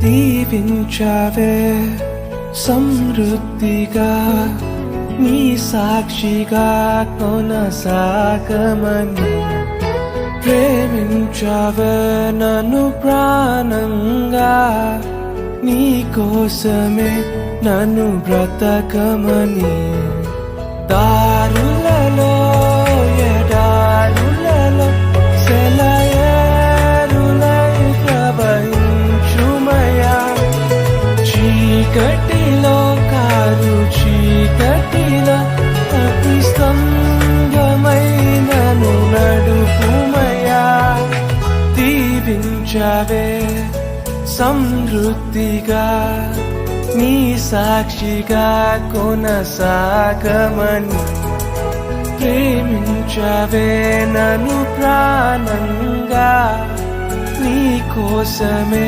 దీవించావే సమృద్ధిగా నీ సాక్షిగా కొనసాగమని ప్రేమించావే నన్ను ప్రాణంగా నీ కోసమే నన్ను బ్రతకమని దారులలో ఎడారులలో సెలయేరులై ప్రవహించుమయా చీకటిలో కారు చీకటిలో అతి స్తంభమైనను నడుపుమయా దీవించావే సమృద్ధిగా నీ సాక్షిగా కొనసాగమని ప్రేమించవే నన్ను ప్రాణంగా నీ కోసమే